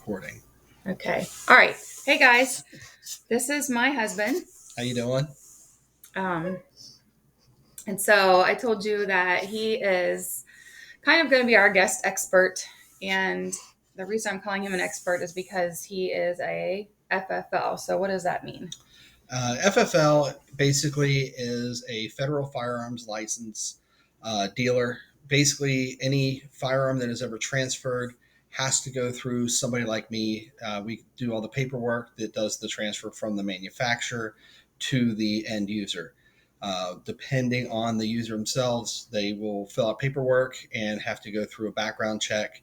recording. Okay. All right. Hey guys, this is my husband. How you doing? Um, and so I told you that he is kind of going to be our guest expert. And the reason I'm calling him an expert is because he is a FFL. So what does that mean? FFL basically is a federal firearms license dealer. Basically, any firearm that is ever transferred has to go through somebody like me. We do all the paperwork that does the transfer from the manufacturer to the end user. Depending on the user themselves, they will fill out paperwork and have to go through a background check.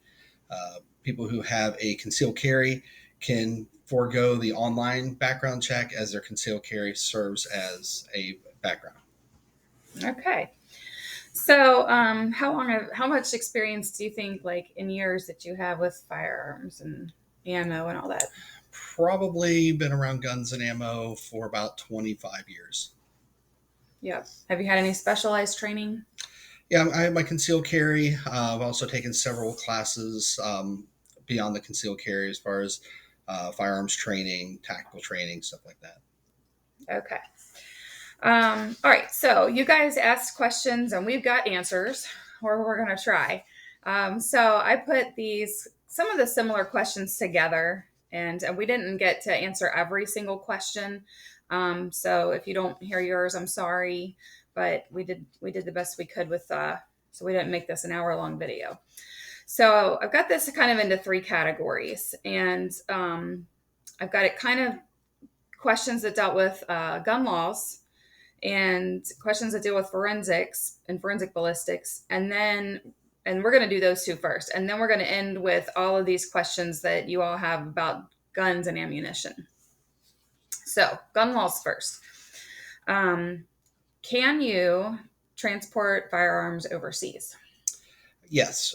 People who have a concealed carry can forego the online background check as their concealed carry serves as a background. Okay. So how much experience do you think, like in years, that you have with firearms and ammo and all that? Probably been around guns and ammo for about 25 years. Yeah. Have you had any specialized training? Yeah, I have my concealed carry. I've also taken several classes beyond the concealed carry as far as firearms training, tactical training, stuff like that. Okay. All right. So you guys asked questions and we've got answers, or we're going to try. So I put some of the similar questions together, and we didn't get to answer every single question. So if you don't hear yours, I'm sorry, but we did the best we could with, so we didn't make this an hour-long video. So I've got this kind of into three categories, and I've got it kind of questions that dealt with gun laws and questions that deal with forensics and forensic ballistics. And we're going to do those two first. And then we're going to end with all of these questions that you all have about guns and ammunition. So, gun laws first. Can you transport firearms overseas? Yes,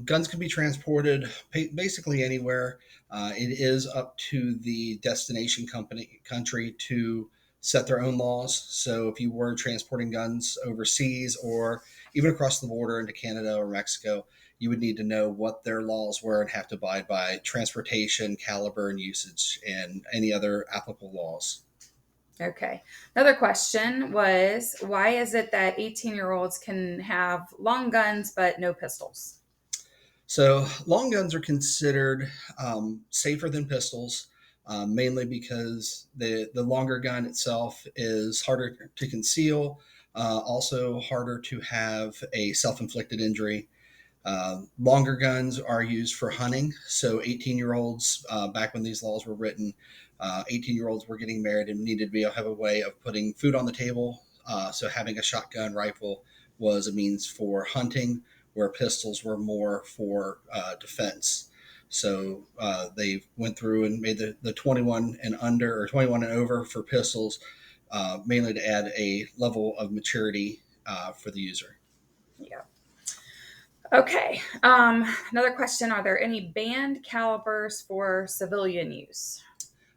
guns can be transported basically anywhere. It is up to the destination country to set their own laws. So if you were transporting guns overseas or even across the border into Canada or Mexico, you would need to know what their laws were and have to abide by transportation, caliber, and usage, and any other applicable laws. Okay. Another question was, why is it that 18-year-olds can have long guns but no pistols? So long guns are considered safer than pistols, mainly because the longer gun itself is harder to conceal, also harder to have a self-inflicted injury. Longer guns are used for hunting. So 18-year-olds, back when these laws were written, 18-year-olds were getting married and needed to be have a way of putting food on the table. So having a shotgun rifle was a means for hunting, where pistols were more for defense. So they went through and made the 21 and under or 21 and over for pistols, mainly to add a level of maturity for the user. Yeah. Okay. Another question. Are there any banned calibers for civilian use?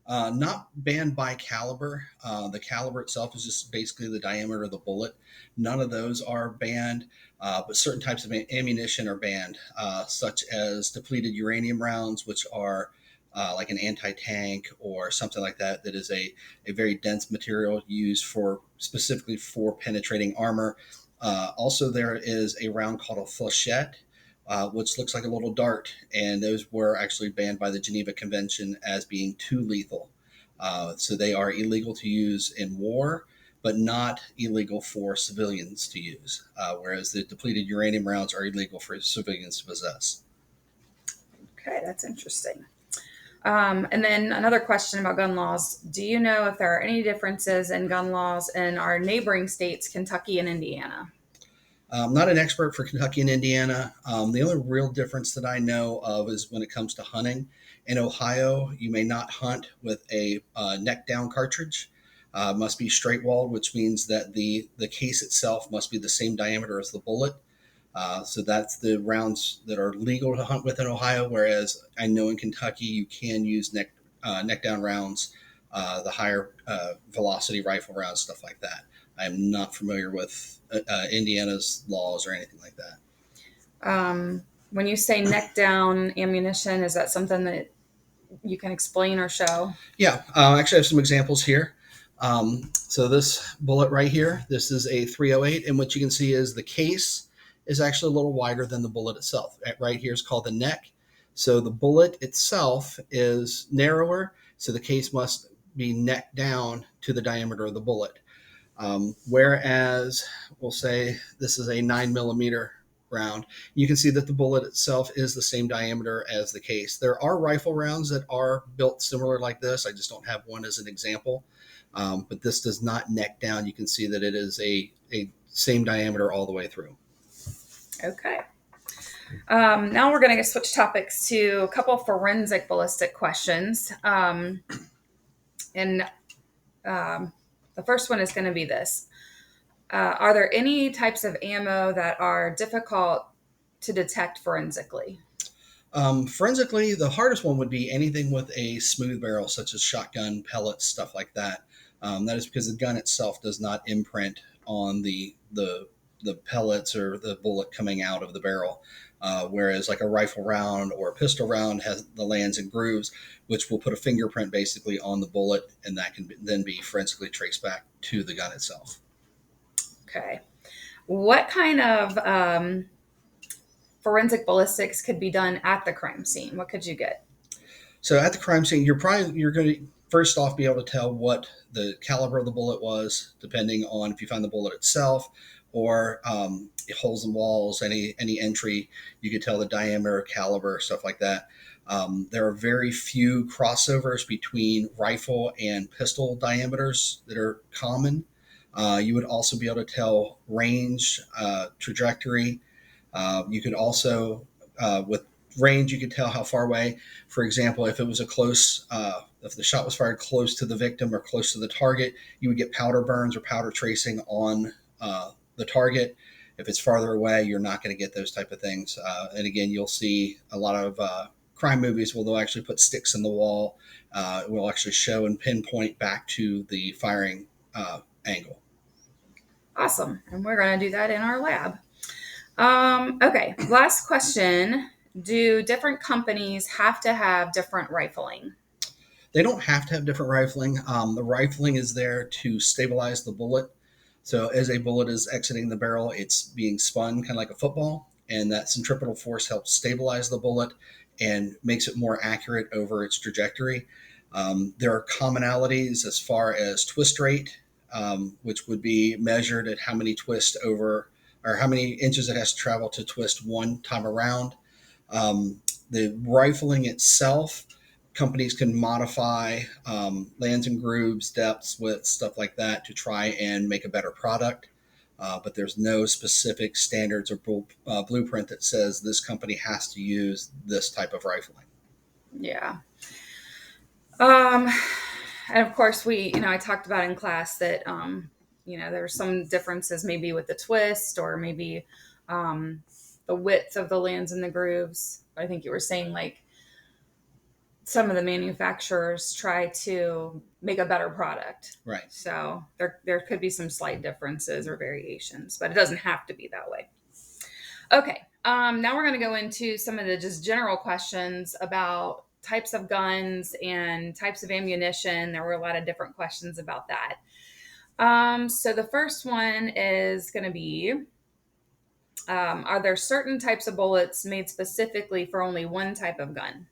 Not banned by caliber. The caliber itself is just basically the diameter of the bullet. None of those are banned, but certain types of ammunition are banned, such as depleted uranium rounds, which are like an anti-tank or something like that, that is a very dense material used for specifically for penetrating armor. Also, there is a round called a flechette, which looks like a little dart, and those were actually banned by the Geneva Convention as being too lethal. So they are illegal to use in war, but not illegal for civilians to use, whereas the depleted uranium rounds are illegal for civilians to possess. Okay, that's interesting. And then another question about gun laws. Do you know if there are any differences in gun laws in our neighboring states, Kentucky and Indiana? I'm not an expert for Kentucky and Indiana. The only real difference that I know of is when it comes to hunting. In Ohio, you may not hunt with a neck down cartridge. Must be straight walled, which means that the case itself must be the same diameter as the bullet. So that's the rounds that are legal to hunt with in Ohio. Whereas I know in Kentucky you can use neck down rounds, the higher velocity rifle rounds, stuff like that. I'm not familiar with Indiana's laws or anything like that. When you say neck down ammunition, is that something that you can explain or show? Yeah, actually, I have some examples here. So this bullet right here, this is a 308, and what you can see is the case is actually a little wider than the bullet itself. Right here is called the neck. So the bullet itself is narrower, so the case must be neck down to the diameter of the bullet. Whereas we'll say this is a 9 millimeter round, you can see that the bullet itself is the same diameter as the case. There are rifle rounds that are built similar like this. I just don't have one as an example. But this does not neck down. You can see that it is a same diameter all the way through. Okay. Now we're going to switch topics to a couple forensic ballistic questions. And the first one is going to be this. Are there any types of ammo that are difficult to detect forensically? Forensically, the hardest one would be anything with a smooth barrel, such as shotgun, pellets, stuff like that. That is because the gun itself does not imprint on the pellets or the bullet coming out of the barrel. Whereas like a rifle round or a pistol round has the lands and grooves, which will put a fingerprint basically on the bullet, and that can then be forensically traced back to the gun itself. Okay. What kind of forensic ballistics could be done at the crime scene? What could you get? So at the crime scene, you're going to first off be able to tell what the caliber of the bullet was, depending on if you find the bullet itself or holes in walls, any entry. You could tell the diameter, caliber, stuff like that. There are very few crossovers between rifle and pistol diameters that are common. You would also be able to tell range, trajectory. You could also, with range, you could tell how far away. For example, if it was if the shot was fired close to the victim or close to the target, you would get powder burns or powder tracing on the target. If it's farther away, you're not going to get those type of things. And again, you'll see a lot of crime movies where they'll actually put sticks in the wall. It will actually show and pinpoint back to the firing angle. Awesome. And we're going to do that in our lab. Okay. Last question. Do different companies have to have different rifling? They don't have to have different rifling. The rifling is there to stabilize the bullet. So as a bullet is exiting the barrel, it's being spun kind of like a football, and that centripetal force helps stabilize the bullet and makes it more accurate over its trajectory. There are commonalities as far as twist rate, which would be measured at how many twists over or how many inches it has to travel to twist one time around. The rifling itself, companies can modify lands and grooves, depths, widths, stuff like that to try and make a better product. But there's no specific standards or blueprint that says this company has to use this type of rifling. Yeah. Um, and of course, I talked about in class that, there's some differences maybe with the twist or maybe um, the width of the lands and the grooves. I think you were saying like some of the manufacturers try to make a better product. Right. So there could be some slight differences or variations, but it doesn't have to be that way. Okay. Now we're going to go into some of the just general questions about types of guns and types of ammunition. There were a lot of different questions about that. So the first one is going to be, are there certain types of bullets made specifically for only one type of gun?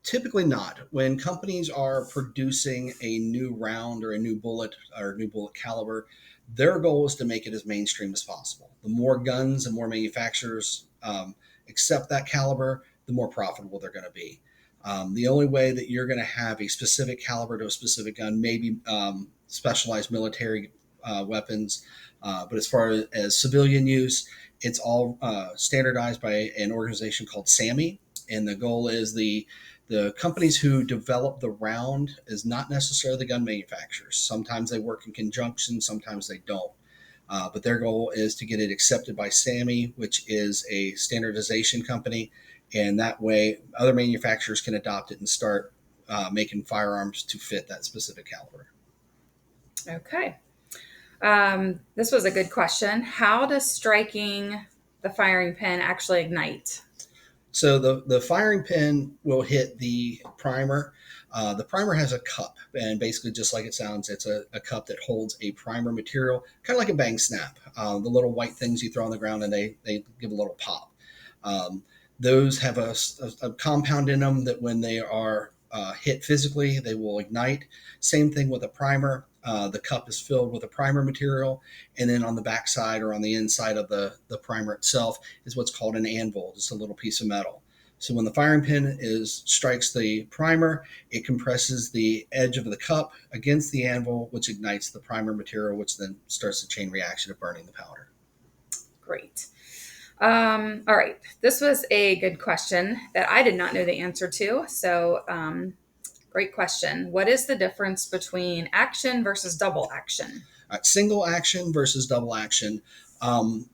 Typically not. When companies are producing a new round or a new bullet or a new bullet caliber, their goal is to make it as mainstream as possible. The more guns and more manufacturers accept that caliber, the more profitable they're going to be. The only way that you're going to have a specific caliber to a specific gun, maybe specialized military weapons, but as far as civilian use, it's all standardized by an organization called SAMI, and the goal is the companies who develop the round is not necessarily the gun manufacturers. Sometimes they work in conjunction, sometimes they don't. But their goal is to get it accepted by SAMI, which is a standardization company, and that way other manufacturers can adopt it and start making firearms to fit that specific caliber. Okay. This was a good question. How does striking the firing pin actually ignite? So the firing pin will hit the primer. The primer has a cup, and basically, just like it sounds, it's a cup that holds a primer material, kind of like a bang snap. The little white things you throw on the ground, and they give a little pop. Um, those have a compound in them that when they are hit physically, they will ignite. Same thing with a primer. The cup is filled with a primer material, and then on the backside or on the inside of the primer itself is what's called an anvil, just a little piece of metal. So when the firing pin strikes the primer, it compresses the edge of the cup against the anvil, which ignites the primer material, which then starts the chain reaction of burning the powder. Great. All right. This was a good question that I did not know the answer to. So, great question. What is the difference between action versus double action? Single action versus double action. Um,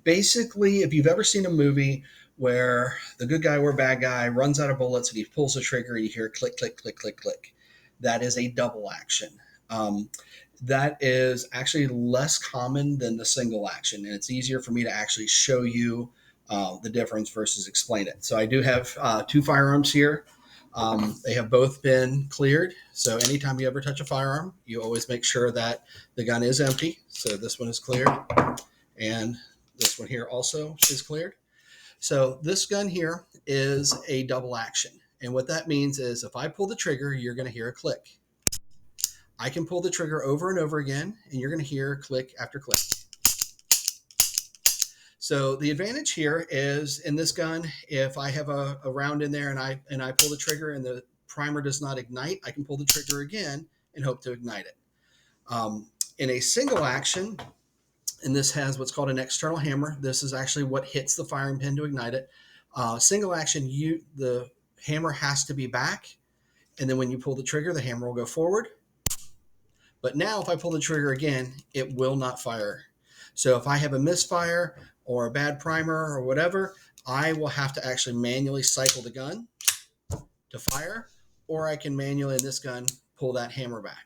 Basically, if you've ever seen a movie where the good guy or bad guy runs out of bullets and he pulls the trigger and you hear click, click, click, click, click, that is a double action. Um, that is actually less common than the single action, and it's easier for me to actually show you the difference versus explain it. So I do have two firearms here. They have both been cleared. So anytime you ever touch a firearm, you always make sure that the gun is empty. So this one is cleared, and this one here also is cleared. So this gun here is a double action. And what that means is if I pull the trigger, you're going to hear a click. I can pull the trigger over and over again, and you're going to hear click after click. So the advantage here is in this gun, if I have a round in there and I pull the trigger and the primer does not ignite, I can pull the trigger again and hope to ignite it. In a single action, and this has what's called an external hammer. This is actually what hits the firing pin to ignite it. Single action, the hammer has to be back, and then when you pull the trigger, the hammer will go forward. But now, if I pull the trigger again, it will not fire. So if I have a misfire or a bad primer or whatever, I will have to actually manually cycle the gun to fire, or I can manually in this gun pull that hammer back.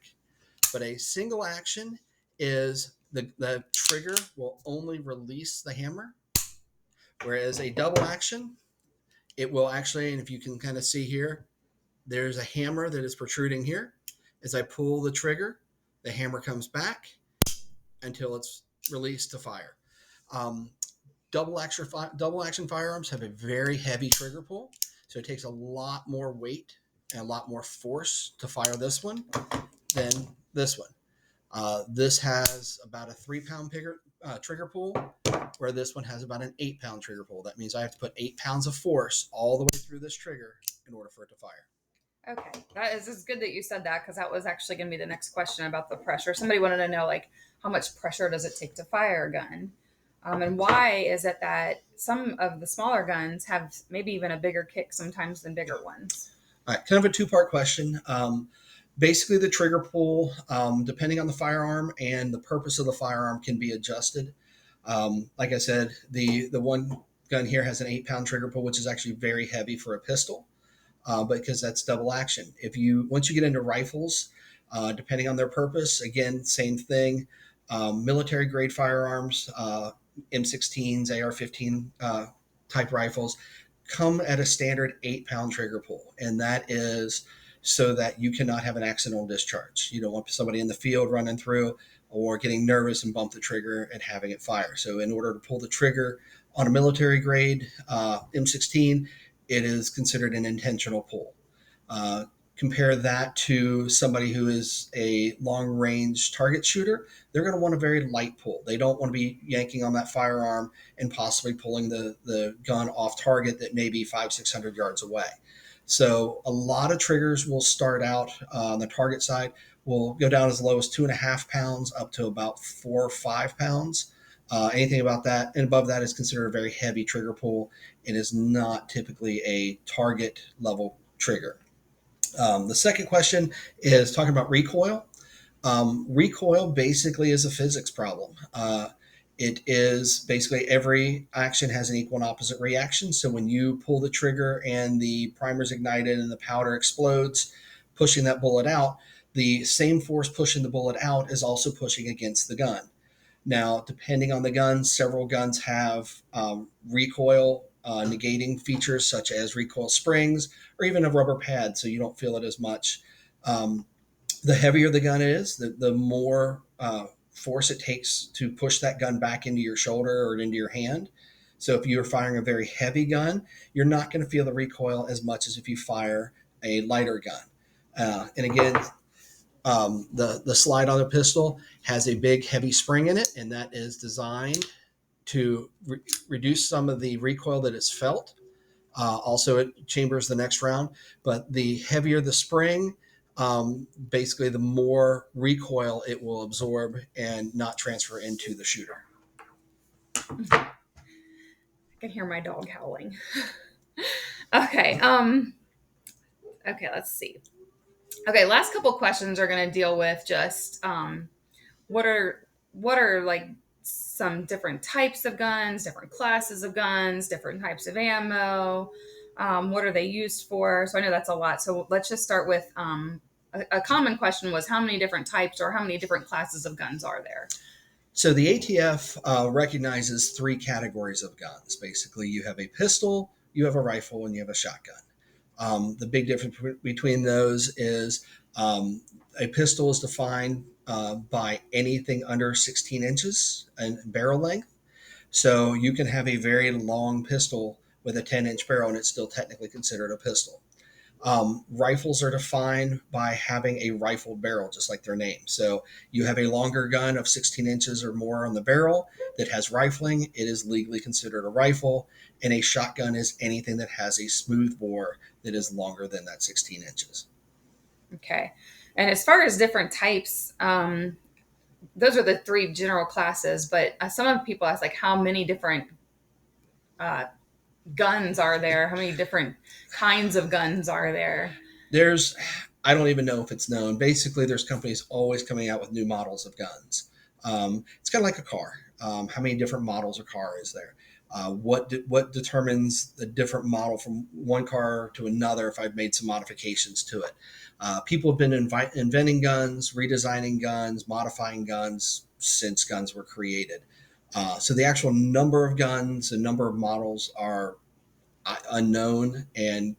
But a single action is the trigger will only release the hammer, whereas a double action, it will actually, and if you can kind of see here, there's a hammer that is protruding here. As I pull the trigger, the hammer comes back until it's released to fire. Um, double action firearms have a very heavy trigger pull, so it takes a lot more weight and a lot more force to fire this one than this one. This has about a 3 pound trigger pull, where this one has about an 8 pound trigger pull. That means I have to put 8 pounds of force all the way through this trigger in order for it to fire. Okay, that is good that you said that because that was actually going to be the next question about the pressure. Somebody wanted to know like how much pressure does it take to fire a gun, and why is it that some of the smaller guns have maybe even a bigger kick sometimes than bigger ones? All right, kind of a two-part question. Basically, the trigger pull, depending on the firearm and the purpose of the firearm, can be adjusted. Like I said, the one gun here has an 8 pound trigger pull, which is actually very heavy for a pistol, because that's double action. If you once you get into rifles, depending on their purpose, again, same thing. Military grade firearms, M16s, AR-15 type rifles come at a standard 8 pound trigger pull, and that is so that you cannot have an accidental discharge. You don't want somebody in the field running through or getting nervous and bump the trigger and having it fire. So, in order to pull the trigger on a military grade M16, it is considered an intentional pull. Uh, Compare that to somebody who is a long range target shooter. They're going to want a very light pull. They don't want to be yanking on that firearm and possibly pulling the gun off target that may be 500-600 yards away. So a lot of triggers will start out on the target side, will go down as low as 2.5 pounds up to about 4 or 5 pounds. Anything about that and above that is considered a very heavy trigger pull and is not typically a target level trigger. The second question is talking about recoil. Recoil basically is a physics problem. It is basically every action has an equal and opposite reaction. So when you pull the trigger and the primer's ignited and the powder explodes, pushing that bullet out, the same force pushing the bullet out is also pushing against the gun. Now, depending on the gun, several guns have recoil negating features such as recoil springs or even a rubber pad so you don't feel it as much. Um, the heavier the gun is, the more force it takes to push that gun back into your shoulder or into your hand. So if you're firing a very heavy gun, you're not going to feel the recoil as much as if you fire a lighter gun. And again, the slide on the pistol has a big heavy spring in it, and that is designed to reduce some of the recoil that is felt. Also, it chambers the next round, but the heavier the spring, basically the more recoil it will absorb and not transfer into the shooter. I can hear my dog howling. Okay. Okay, let's see. Okay, last couple questions are going to deal with just what are like some different types of guns, different classes of guns, different types of ammo. What are they used for? So I know that's a lot. So let's just start with a common question was how many different types or how many different classes of guns are there? So the ATF recognizes three categories of guns. Basically, you have a pistol, you have a rifle, and you have a shotgun. The big difference between those is a pistol is defined by anything under 16 inches in barrel length. So you can have a very long pistol with a 10-inch barrel and it's still technically considered a pistol. Rifles are defined by having a rifled barrel, just like their name. So you have a longer gun of 16 inches or more on the barrel that has rifling. It is legally considered a rifle. And a shotgun is anything that has a smooth bore that is longer than that 16 inches. Okay. And as far as different types, those are the three general classes. But some of people ask, like, how many different uh, guns are there? How many different kinds of guns are there? There's, I don't even know if it's known. Basically, there's companies always coming out with new models of guns. It's kind of like a car. How many different models of car is there? What determines the different model from one car to another if I've made some modifications to it? People have been inventing guns, redesigning guns, modifying guns since guns were created. So the actual number of guns and number of models are unknown and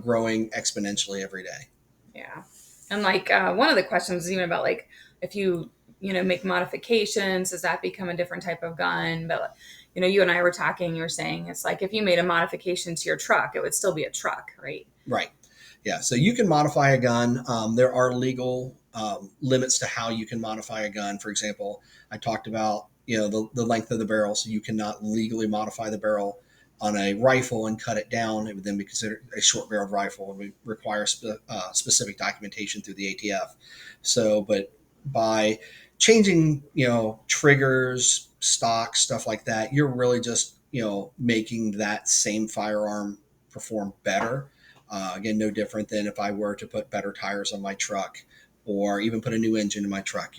growing exponentially every day. Yeah. And like one of the questions is even about like if you make modifications, does that become a different type of gun? But you and I were talking. You were saying it's like if you made a modification to your truck, it would still be a truck, right? Right. Yeah. So you can modify a gun. There are legal limits to how you can modify a gun. For example, I talked about the length of the barrel, so you cannot legally modify the barrel on a rifle and cut it down. It would then be considered a short barreled rifle and would require specific documentation through the ATF. So, but by changing, triggers, stock, stuff like that, you're really just, making that same firearm perform better. Again, no different than if I were to put better tires on my truck or even put a new engine in my truck.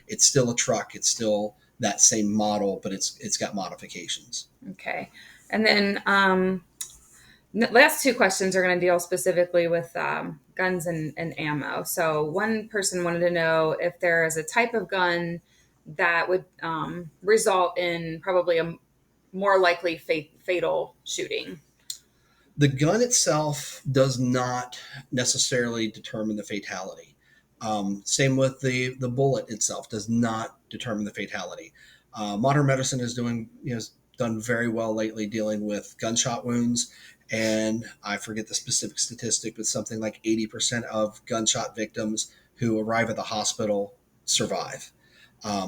It's still a truck. It's still that same model, but it's got modifications. Okay. And then last two questions are going to deal specifically with guns and ammo. So one person wanted to know if there is a type of gun that would result in probably a more likely fatal shooting. The gun itself does not necessarily determine the fatality. Same with the bullet itself does not determine the fatality. Modern medicine is doing done very well lately dealing with gunshot wounds, and I forget the specific statistic, but something like 80% of gunshot victims who arrive at the hospital survive.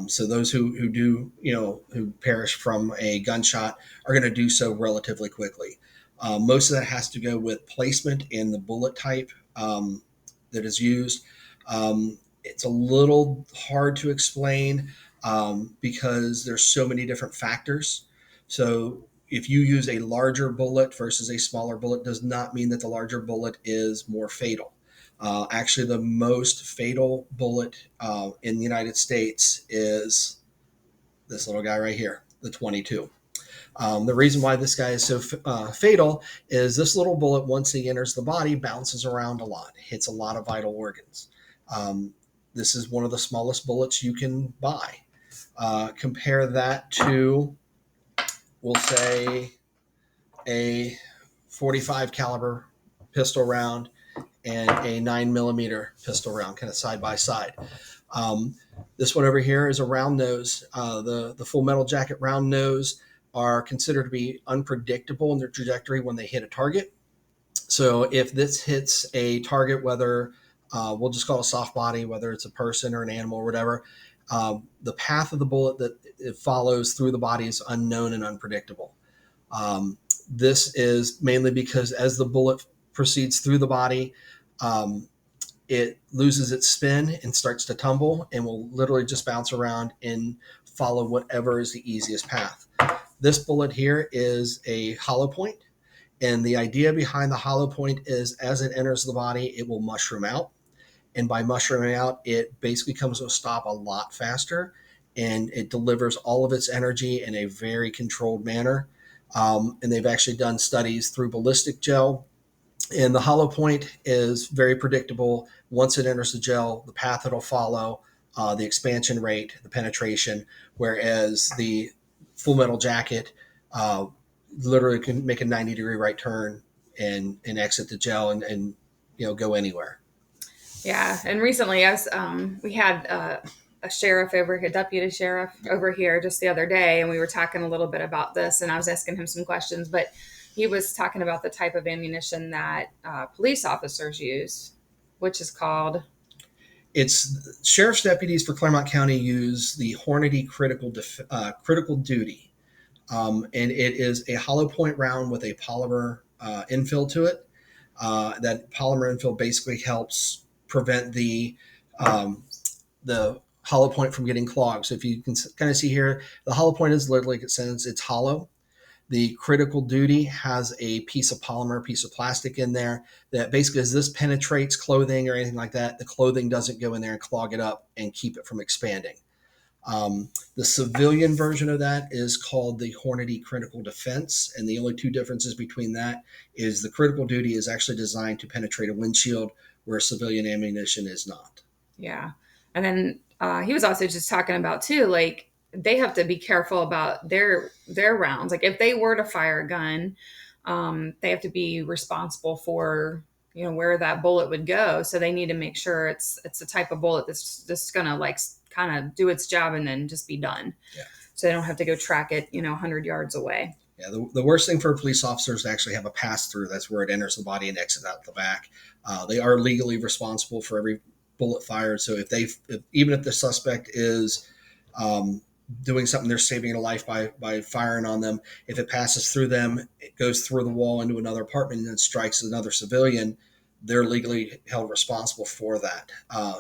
So those who do who perish from a gunshot are going to do so relatively quickly. Most of that has to go with placement and the bullet type that is used. It's a little hard to explain because there's so many different factors. So if you use a larger bullet versus a smaller bullet does not mean that the larger bullet is more fatal. Actually, the most fatal bullet in the United States is this little guy right here, the 22. The reason why this guy is so fatal is this little bullet, once he enters the body, bounces around a lot, hits a lot of vital organs. This is one of the smallest bullets you can buy. Compare that to, we'll say, a 45 caliber pistol round and a 9 millimeter pistol round, kind of side by side. Um, this one over here is a round nose. The full metal jacket round nose are considered to be unpredictable in their trajectory when they hit a target. So if this hits a target, whether we'll just call it a soft body, whether it's a person or an animal or whatever, the path of the bullet that it follows through the body is unknown and unpredictable. This is mainly because as the bullet proceeds through the body, um, it loses its spin and starts to tumble and will literally just bounce around and follow whatever is the easiest path. This bullet here is a hollow point, and the idea behind the hollow point is as it enters the body, it will mushroom out. And by mushrooming out, it basically comes to a stop a lot faster, and it delivers all of its energy in a very controlled manner. And they've actually done studies through ballistic gel, and the hollow point is very predictable. Once it enters the gel, the path it'll follow, the expansion rate, the penetration, whereas the full metal jacket literally can make a 90-degree right turn and exit the gel and go anywhere. Yeah, and recently, as we had a sheriff over here, deputy sheriff over here, just the other day, and we were talking a little bit about this, and I was asking him some questions, but he was talking about the type of ammunition that police officers use, which is called. It's sheriff's deputies for Claremont County use the Hornady critical duty, and it is a hollow point round with a polymer infill to it. That polymer infill basically helps prevent the hollow point from getting clogged. So if you can kind of see here, the hollow point is literally, it says it's hollow. The critical duty has a piece of polymer, piece of plastic in there that basically, as this penetrates clothing or anything like that, the clothing doesn't go in there and clog it up and keep it from expanding. The civilian version of that is called the Hornady Critical Defense, and the only two differences between that is the critical duty is actually designed to penetrate a windshield, where civilian ammunition is not. Yeah. And then he was also just talking about too, like they have to be careful about their rounds. Like if they were to fire a gun, they have to be responsible for where that bullet would go. So they need to make sure it's the type of bullet that's just gonna like kind of do its job and then just be done. Yeah. So they don't have to go track it 100 yards away. Yeah, the worst thing for a police officer is to actually have a pass through. That's where it enters the body and exits out the back. They are legally responsible for every bullet fired. So even if the suspect is doing something, they're saving a life by firing on them. If it passes through them, it goes through the wall into another apartment and then strikes another civilian, they're legally held responsible for that.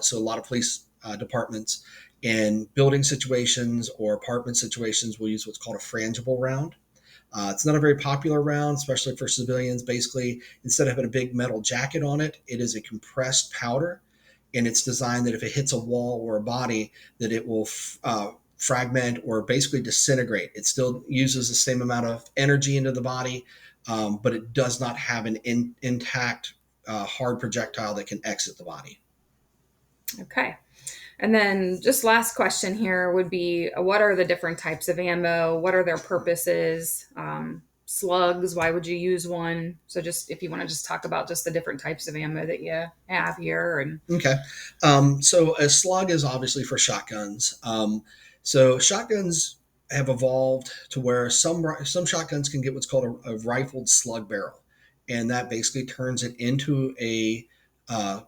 So a lot of police departments in building situations or apartment situations will use what's called a frangible round. It's not a very popular round, especially for civilians. Basically, instead of having a big metal jacket on it, it is a compressed powder, and it's designed that if it hits a wall or a body, that it will fragment or basically disintegrate. It still uses the same amount of energy into the body, but it does not have an intact hard projectile that can exit the body. Okay. And then just last question here would be what are the different types of ammo? What are their purposes? Slugs, why would you use one? So just if you want to just talk about just the different types of ammo that you have here. And Okay. So a slug is obviously for shotguns. So shotguns have evolved to where some shotguns can get what's called a rifled slug barrel, and that basically turns it into a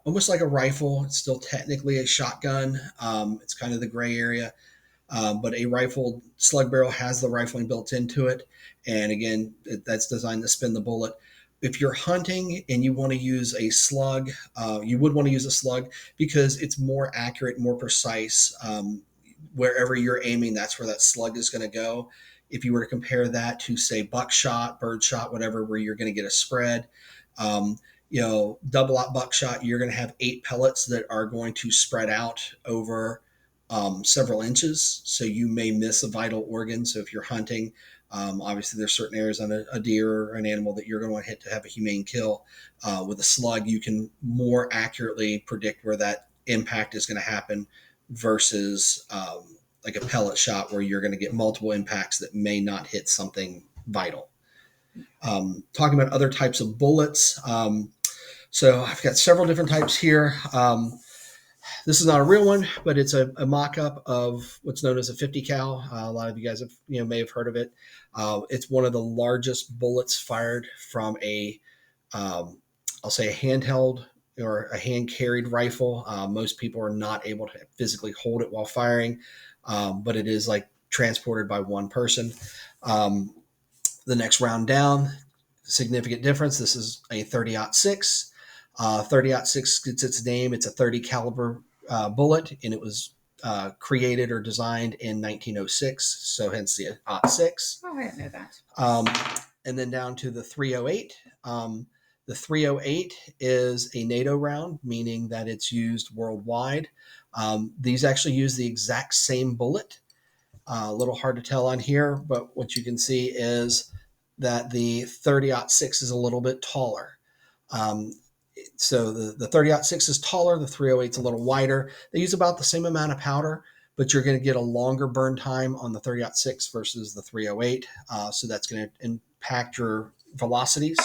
almost like a rifle. It's still technically a shotgun. It's kind of the gray area, but a rifled slug barrel has the rifling built into it, and again, that's designed to spin the bullet. If you're hunting and you want to use a slug, you would want to use a slug because it's more accurate, more precise. Wherever you're aiming, that's where that slug is going to go. If you were to compare that to, say, buckshot, birdshot, whatever, where you're going to get a spread, double out buckshot, you're going to have 8 pellets that are going to spread out over several inches. So you may miss a vital organ. So if you're hunting, obviously there's certain areas on a deer or an animal that you're going to want to hit to have a humane kill. With a slug, you can more accurately predict where that impact is going to happen versus like a pellet shot where you're going to get multiple impacts that may not hit something vital. Talking about other types of bullets. So I've got several different types here. This is not a real one, but it's a mock-up of what's known as a 50 cal. A lot of you guys have, may have heard of it. It's one of the largest bullets fired from a, I'll say, a handheld or a hand-carried rifle. Most people are not able to physically hold it while firing, but it is like transported by one person. The next round down, significant difference. This is a 30-06. 30-06 gets its name. It's a 30 caliber bullet, and it was created or designed in 1906, so hence the .6. Oh, I didn't know that. And then down to the 308. The 308 is a NATO round, meaning that it's used worldwide. These actually use the exact same bullet. A little hard to tell on here, but what you can see is that the 30-06 is a little bit taller. So the 30-06 is taller, the 308 is a little wider. They use about the same amount of powder, but you're going to get a longer burn time on the 30-06 versus the 308. So that's going to impact your velocities.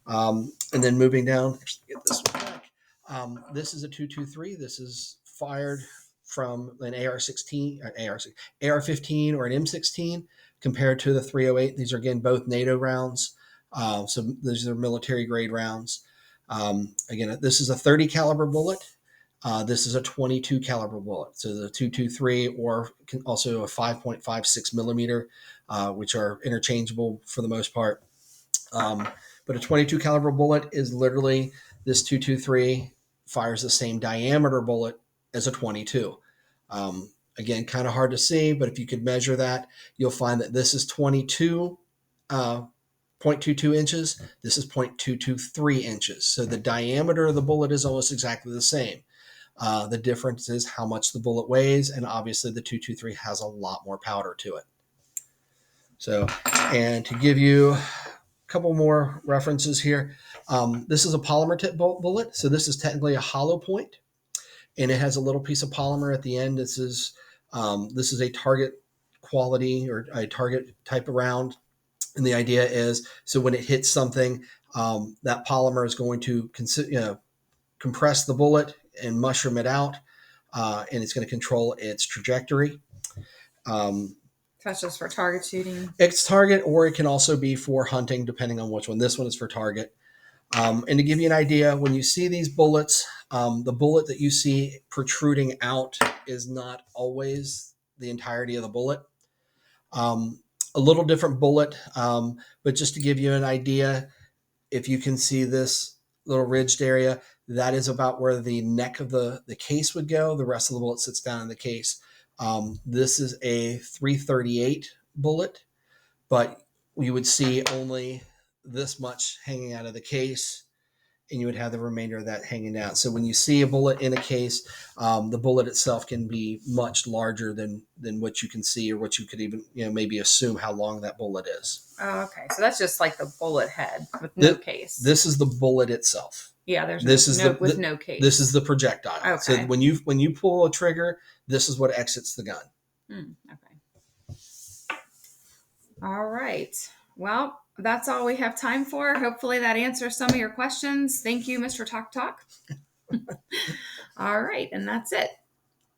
And then moving down, get this one back. This is a 223. This is fired from an AR-15 or an M16 compared to the 308. These are, again, both NATO rounds. So these are military grade rounds. Again, this is a 30 caliber bullet. This is a 22 caliber bullet. So the 223 or also a 5.56 millimeter, which are interchangeable for the most part. But a 22 caliber bullet is literally this 223 fires the same diameter bullet as a 22. Again, kind of hard to see, but if you could measure that, you'll find that this is 22 0.22 inches. This is 0.223 inches. So the diameter of the bullet is almost exactly the same. The difference is how much the bullet weighs, and obviously the 223 has a lot more powder to it. So, and to give you a couple more references here, this is a polymer tip bullet. So this is technically a hollow point, and it has a little piece of polymer at the end. This is a target quality or a target type of round. And the idea is, so when it hits something, that polymer is going to compress the bullet and mushroom it out, and it's going to control its trajectory. That's just for target shooting. It's target, or it can also be for hunting, depending on which one. This one is for target. And to give you an idea, when you see these bullets, the bullet that you see protruding out is not always the entirety of the bullet. A little different bullet, but just to give you an idea, if you can see this little ridged area, that is about where the neck of the case would go. The rest of the bullet sits down in the case. This is a 338 bullet, but you would see only this much hanging out of the case, and you would have the remainder of that hanging out. So when you see a bullet in a case, the bullet itself can be much larger than what you can see, or what you could even maybe assume how long that bullet is. Oh, okay. So that's just like the bullet head with no case. This is the bullet itself. Yeah, there's no case. This is the projectile. Okay. So when you pull a trigger, this is what exits the gun. Okay. All right. Well, that's all we have time for. Hopefully that answers some of your questions. Thank you, Mr. Talk Talk. All right, and that's it.